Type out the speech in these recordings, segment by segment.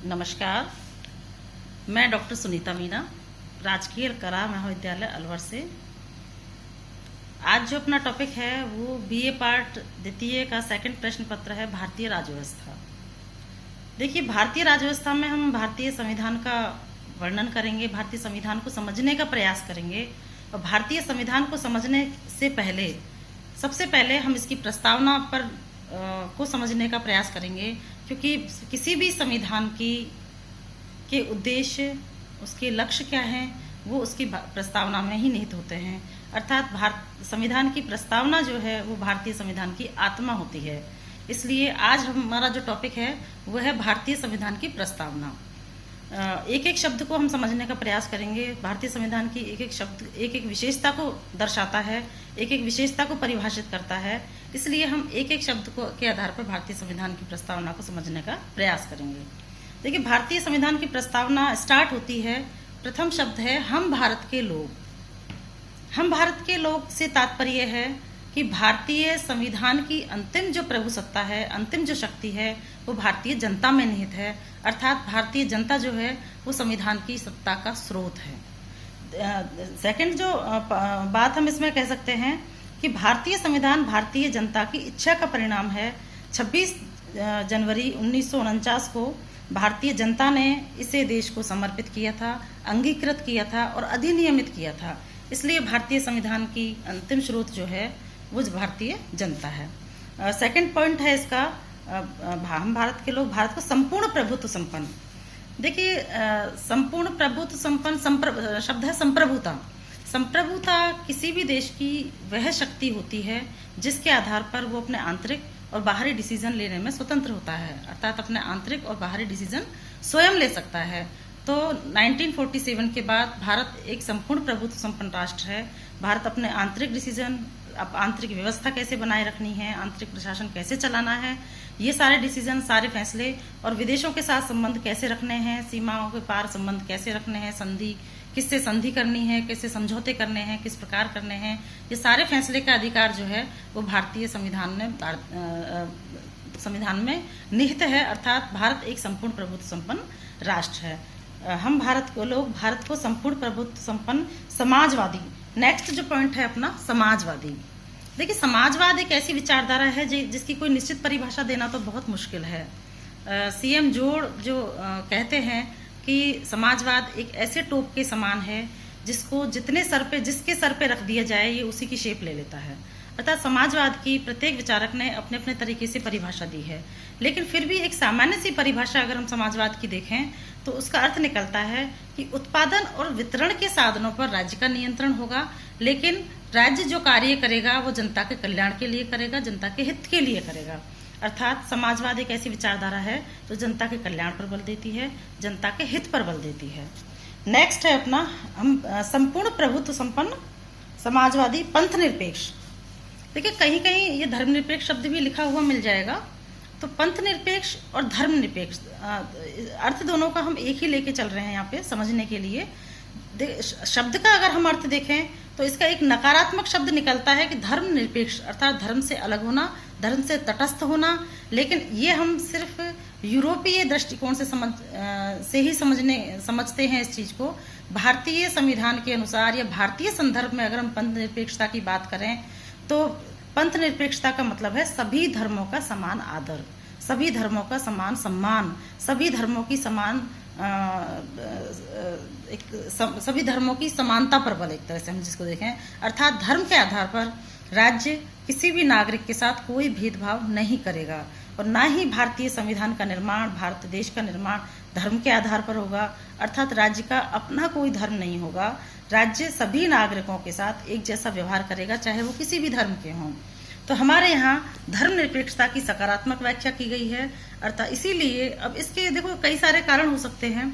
नमस्कार। मैं डॉक्टर सुनीता मीना, राजकीय कला महाविद्यालय अलवर से। आज जो अपना टॉपिक है वो बीए पार्ट द्वितीय का सेकंड प्रश्न पत्र है, भारतीय राज्य व्यवस्था। देखिए, भारतीय राज्य व्यवस्था में हम भारतीय संविधान का वर्णन करेंगे, भारतीय संविधान को समझने का प्रयास करेंगे। और भारतीय संविधान को समझने से पहले सबसे पहले हम इसकी प्रस्तावना पर को समझने का प्रयास करेंगे, क्योंकि किसी भी संविधान के उद्देश्य, उसके लक्ष्य क्या हैं, वो उसकी प्रस्तावना में ही निहित होते हैं। अर्थात संविधान की प्रस्तावना जो है वो भारतीय संविधान की आत्मा होती है। इसलिए आज हमारा जो टॉपिक है वो है भारतीय संविधान की प्रस्तावना। एक एक शब्द को हम समझने का प्रयास करेंगे। भारतीय संविधान की एक एक शब्द एक एक विशेषता को दर्शाता है, एक एक विशेषता को परिभाषित करता है। इसलिए हम एक एक शब्द को के आधार पर भारतीय संविधान की प्रस्तावना को समझने का प्रयास करेंगे। देखिए, भारतीय संविधान की प्रस्तावना स्टार्ट होती है, प्रथम शब्द है हम भारत के लोग। हम भारत के लोग से तात्पर्य है कि भारतीय संविधान की अंतिम जो प्रभु सत्ता है, अंतिम जो शक्ति है, वो भारतीय जनता में निहित है। अर्थात भारतीय जनता जो है वो संविधान की सत्ता का स्रोत है। सेकंड जो बात हम इसमें कह सकते हैं कि भारतीय संविधान भारतीय जनता की इच्छा का परिणाम है। 26 जनवरी 1949 को भारतीय जनता ने इसे देश को समर्पित किया था, अंगीकृत किया था और अधिनियमित किया था। इसलिए भारतीय संविधान की अंतिम स्रोत जो है वो भारतीय जनता है। सेकंड पॉइंट है इसका, हम भारत के लोग भारत को संपूर्ण प्रभुत्व संपन्न। देखिए, संपूर्ण प्रभुत्व संपन्न शब्द है संप्रभुता। संप्रभुता किसी भी देश की वह शक्ति होती है जिसके आधार पर वो अपने आंतरिक और बाहरी डिसीजन लेने में स्वतंत्र होता है। अर्थात अपने आंतरिक और बाहरी डिसीजन स्वयं ले सकता है। तो 1947 के बाद भारत एक संपूर्ण प्रभुत्व संपन्न राष्ट्र है। भारत अपने आंतरिक डिसीजन, अब आंतरिक व्यवस्था कैसे बनाए रखनी है, आंतरिक प्रशासन कैसे चलाना है, ये सारे डिसीजन, सारे फैसले, और विदेशों के साथ संबंध कैसे रखने हैं, सीमाओं के पार संबंध कैसे रखने हैं, संधि किससे संधि करनी है, कैसे समझौते करने हैं, किस प्रकार करने हैं, ये सारे फैसले का अधिकार जो है वो भारतीय संविधान में निहित है। अर्थात भारत एक संपूर्ण प्रभुत्व संपन्न राष्ट्र है। हम भारत को संपूर्ण प्रभुत्व संपन्न समाजवादी। नेक्स्ट जो पॉइंट है अपना, समाजवादी। देखिए, समाजवाद एक ऐसी विचारधारा है जिसकी कोई निश्चित परिभाषा देना तो बहुत मुश्किल है। सीएम जोड़ जो कहते हैं कि समाजवाद एक ऐसे टोप के समान है जिसको जिसके सर पे रख दिया जाए ये उसी की शेप ले लेता है। अर्थात समाजवाद की प्रत्येक विचारक ने अपने अपने तरीके से परिभाषा दी है, लेकिन फिर भी एक सामान्य सी परिभाषा अगर हम समाजवाद की देखें तो उसका अर्थ निकलता है कि उत्पादन और वितरण के साधनों पर राज्य का नियंत्रण होगा, लेकिन राज्य जो कार्य करेगा वो जनता के कल्याण के लिए करेगा, जनता के हित के लिए करेगा। अर्थात समाजवाद एक ऐसी विचारधारा है जो जनता के कल्याण पर बल देती है, जनता के हित पर बल देती है। नेक्स्ट है अपना हम संपूर्ण प्रभुत्व संपन्न समाजवादी पंथ निरपेक्ष। देखिए, कहीं कहीं ये धर्मनिरपेक्ष शब्द भी लिखा हुआ मिल जाएगा। तो पंथ निरपेक्ष और धर्मनिरपेक्ष अर्थ दोनों का हम एक ही लेके चल रहे हैं यहाँ पे समझने के लिए। शब्द का अगर हम अर्थ देखें तो इसका एक नकारात्मक शब्द निकलता है कि धर्मनिरपेक्ष, अर्थात धर्म से अलग होना, धर्म से तटस्थ होना। लेकिन ये हम सिर्फ यूरोपीय दृष्टिकोण से ही समझते हैं इस चीज को। भारतीय संविधान के अनुसार या भारतीय संदर्भ में अगर हम पंथ निरपेक्षता की बात करें तो पंथ निरपेक्षता का मतलब है सभी धर्मों का समान आदर, सभी धर्मों का समान सम्मान, सभी धर्मों की सभी धर्मों की समानता पर बल, एक तरह से हम जिसको देखें। अर्थात धर्म के आधार पर राज्य किसी भी नागरिक के साथ कोई भेदभाव नहीं करेगा, और ना ही भारतीय संविधान का निर्माण, भारत देश का निर्माण धर्म के आधार पर होगा। अर्थात राज्य का अपना कोई धर्म नहीं होगा। राज्य सभी नागरिकों के साथ एक जैसा व्यवहार करेगा, चाहे वो किसी भी धर्म के हों। तो हमारे यहाँ धर्मनिरपेक्षता की सकारात्मक व्याख्या की गई है। अर्थात इसीलिए अब इसके देखो कई सारे कारण हो सकते हैं।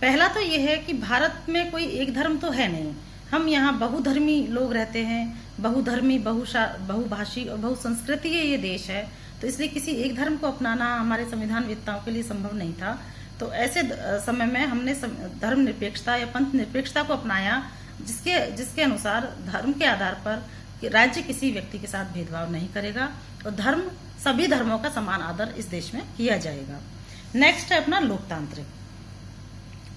पहला तो ये है कि भारत में कोई एक धर्म तो है नहीं, हम यहाँ बहुधर्मी लोग रहते हैं, बहुधर्मी, बहुभाषी और बहुसंस्कृतीय ये देश है। तो इसलिए किसी एक धर्म को अपनाना हमारे संविधान वेत्ताओं के लिए संभव नहीं था। तो ऐसे समय में हमने धर्मनिरपेक्षता या पंथ निरपेक्षता को अपनाया, जिसके अनुसार धर्म के आधार पर राज्य किसी व्यक्ति के साथ भेदभाव नहीं करेगा और सभी धर्मों का समान आदर इस देश में किया जाएगा। नेक्स्ट है अपना लोकतांत्रिक।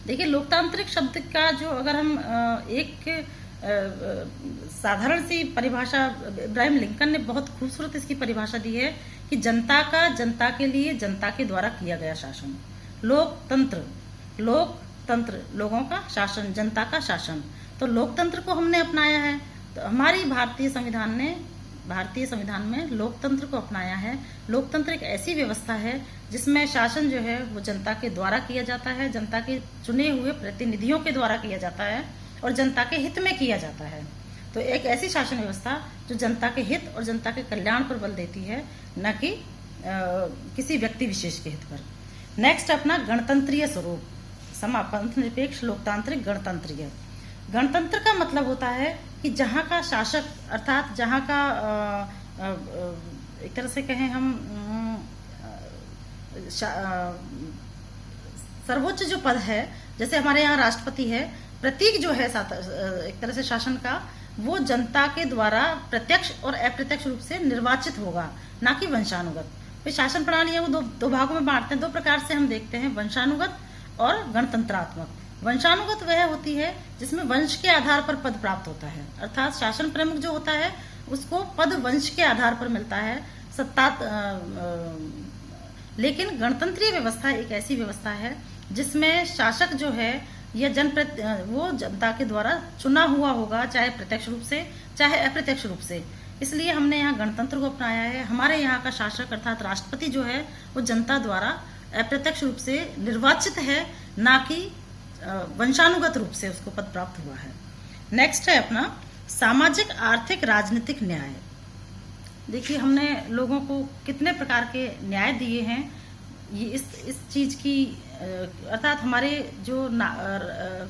देखिए लोकतांत्रिक शब्द का जो अगर हम एक साधारण सी परिभाषा, इब्राहिम लिंकन ने बहुत खूबसूरत इसकी परिभाषा दी है कि जनता का, जनता के लिए, जनता के द्वारा किया गया शासन। लोकतंत्र, लोकतंत्र लोगों का शासन, जनता का शासन। तो लोकतंत्र को हमने अपनाया है। तो हमारी भारतीय संविधान में लोकतंत्र को अपनाया है। लोकतंत्र एक ऐसी व्यवस्था है जिसमें शासन जो है वो जनता के द्वारा किया जाता है, जनता के चुने हुए प्रतिनिधियों के द्वारा किया जाता है और जनता के हित में किया जाता है। तो एक ऐसी शासन व्यवस्था जो जनता के हित और जनता के कल्याण पर बल देती है, न कि किसी व्यक्ति विशेष के हित पर। नेक्स्ट अपना गणतंत्रीय स्वरूप, पंथ निरपेक्ष, लोकतांत्रिक, गणतंत्रीय। गणतंत्र का मतलब होता है कि जहाँ का शासक, अर्थात जहाँ का एक तरह से कहें हम सर्वोच्च जो पद है, जैसे हमारे यहाँ राष्ट्रपति है, प्रतीक जो है एक तरह से शासन का, वो जनता के द्वारा प्रत्यक्ष और अप्रत्यक्ष रूप से निर्वाचित होगा, ना कि वंशानुगत। तो शासन प्रणाली है वो दो भागों में बांटते हैं, दो प्रकार से हम देखते हैं, वंशानुगत और गणतंत्रात्मक। वंशानुगत वह होती है जिसमें वंश के आधार पर पद प्राप्त होता है, अर्थात शासन प्रमुख जो होता है उसको पद वंश के आधार पर मिलता है, सत्ता। लेकिन गणतंत्रीय व्यवस्था एक ऐसी व्यवस्था है जिसमें शासक जो है या वो जनता के द्वारा चुना हुआ होगा, चाहे प्रत्यक्ष रूप से चाहे अप्रत्यक्ष रूप से। इसलिए हमने यहाँ गणतंत्र को अपनाया है। हमारे यहाँ का शासक अर्थात राष्ट्रपति जो है वो जनता द्वारा अप्रत्यक्ष रूप से निर्वाचित है, ना कि वंशानुगत रूप से उसको पद प्राप्त हुआ है। नेक्स्ट है अपना सामाजिक, आर्थिक, राजनीतिक न्याय। देखिए हमने लोगों को कितने प्रकार के न्याय दिए हैं, ये इस चीज की अर्थात हमारे जो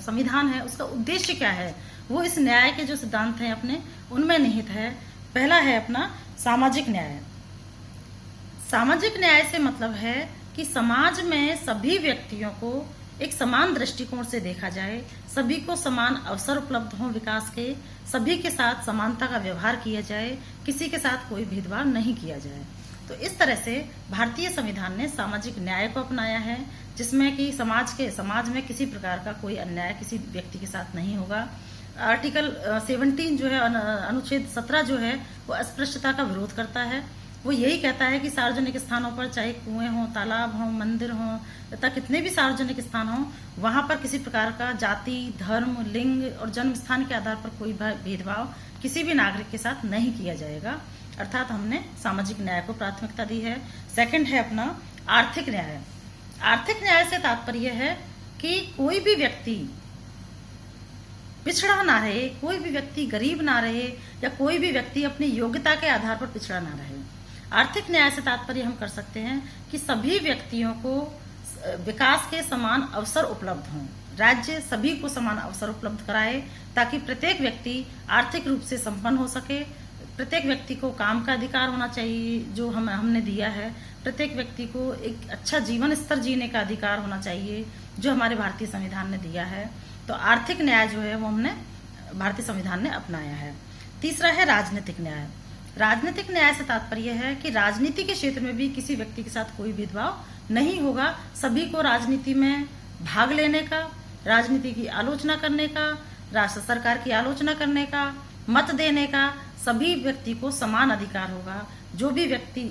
संविधान है उसका उद्देश्य क्या है, वो इस न्याय के जो सिद्धांत हैं अपने उनमें निहित है। पहला है अपना सामाजिक न्याय। सामाजिक न्याय से मतलब है कि समाज में सभी व्यक्तियों को एक समान दृष्टिकोण से देखा जाए, सभी को समान अवसर उपलब्ध हों विकास के, सभी के साथ समानता का व्यवहार किया जाए, किसी के साथ कोई भेदभाव नहीं किया जाए। तो इस तरह से भारतीय संविधान ने सामाजिक न्याय को अपनाया है, जिसमें कि समाज में किसी प्रकार का कोई अन्याय किसी व्यक्ति के साथ नहीं होगा। आर्टिकल 17 जो है, अनुच्छेद 17 जो है वो अस्पृश्यता का विरोध करता है। वो यही कहता है कि सार्वजनिक स्थानों पर चाहे कुएं हों, तालाब हों, मंदिर हों तथा कितने भी सार्वजनिक स्थान हों, वहां पर किसी प्रकार का जाति, धर्म, लिंग और जन्म स्थान के आधार पर कोई भेदभाव किसी भी नागरिक के साथ नहीं किया जाएगा। अर्थात हमने सामाजिक न्याय को प्राथमिकता दी है। सेकंड है अपना आर्थिक न्याय। आर्थिक न्याय से तात्पर्य है कि कोई भी व्यक्ति पिछड़ा ना रहे, कोई भी व्यक्ति गरीब ना रहे, या कोई भी व्यक्ति अपनी योग्यता के आधार पर पिछड़ा ना रहे। आर्थिक न्याय से तात्पर्य हम कर सकते हैं कि सभी व्यक्तियों को विकास के समान अवसर उपलब्ध हों, राज्य सभी को समान अवसर उपलब्ध कराए ताकि प्रत्येक व्यक्ति आर्थिक रूप से संपन्न हो सके। प्रत्येक व्यक्ति को काम का अधिकार होना चाहिए जो हमने दिया है। प्रत्येक व्यक्ति को एक अच्छा जीवन स्तर जीने का अधिकार होना चाहिए जो हमारे भारतीय संविधान ने दिया है। तो आर्थिक न्याय जो है वो हमने भारतीय संविधान ने अपनाया है। तीसरा है राजनीतिक न्याय। राजनीतिक न्याय से तात्पर्य है कि राजनीति के क्षेत्र में भी किसी व्यक्ति के साथ कोई भेदभाव नहीं होगा। सभी को राजनीति में भाग लेने का, राजनीति की आलोचना करने का, राष्ट्र सरकार की आलोचना करने का, मत देने का सभी व्यक्ति को समान अधिकार होगा। जो भी व्यक्ति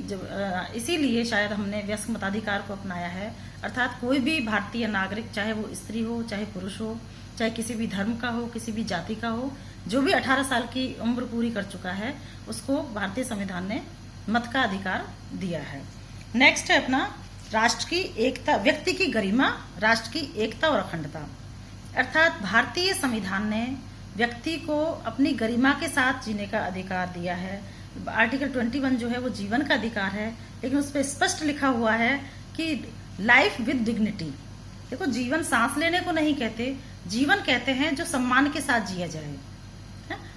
इसीलिए शायद हमने वयस्क मताधिकार को अपनाया है। अर्थात कोई भी भारतीय नागरिक, चाहे वो स्त्री हो, चाहे पुरुष हो, चाहे किसी भी धर्म का हो, किसी भी जाति का हो, जो भी 18 साल की उम्र पूरी कर चुका है उसको भारतीय संविधान ने मत का अधिकार दिया है। नेक्स्ट है अपना राष्ट्र की एकता, व्यक्ति की गरिमा, राष्ट्र की एकता और अखंडता। अर्थात भारतीय संविधान ने व्यक्ति को अपनी गरिमा के साथ जीने का अधिकार दिया है। आर्टिकल 21 जो है वो जीवन का अधिकार है, लेकिन उस पर स्पष्ट लिखा हुआ है कि लाइफ विद डिग्निटी। देखो, जीवन सांस लेने को नहीं कहते, जीवन कहते हैं जो सम्मान के साथ जिया जाए।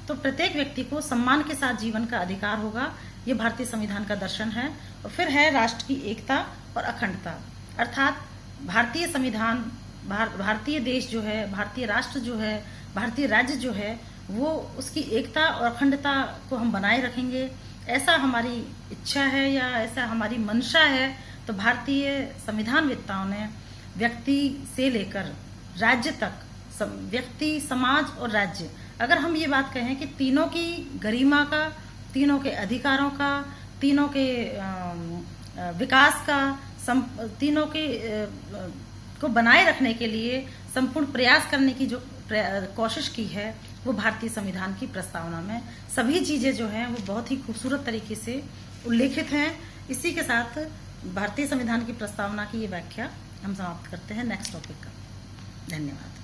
तो प्रत्येक व्यक्ति को सम्मान के साथ जीवन का अधिकार होगा, ये भारतीय संविधान का दर्शन है। और फिर है राष्ट्र की एकता और अखंडता। अर्थात भारतीय संविधान, भारतीय देश जो है, भारतीय राष्ट्र जो है, भारतीय राज्य जो है, वो उसकी एकता और अखंडता को हम बनाए रखेंगे, ऐसा हमारी इच्छा है या ऐसा हमारी मंशा है। तो भारतीय संविधानवेत्ताओं ने व्यक्ति से लेकर राज्य तक, व्यक्ति, समाज और राज्य, अगर हम ये बात कहें कि तीनों की गरिमा का, तीनों के अधिकारों का, तीनों के विकास का, तीनों के को बनाए रखने के लिए संपूर्ण प्रयास करने की जो कोशिश की है, वो भारतीय संविधान की प्रस्तावना में सभी चीजें जो हैं वो बहुत ही खूबसूरत तरीके से उल्लेखित हैं। इसी के साथ भारतीय संविधान की प्रस्तावना की ये व्याख्या हम समाप्त करते हैं नेक्स्ट टॉपिक का। धन्यवाद।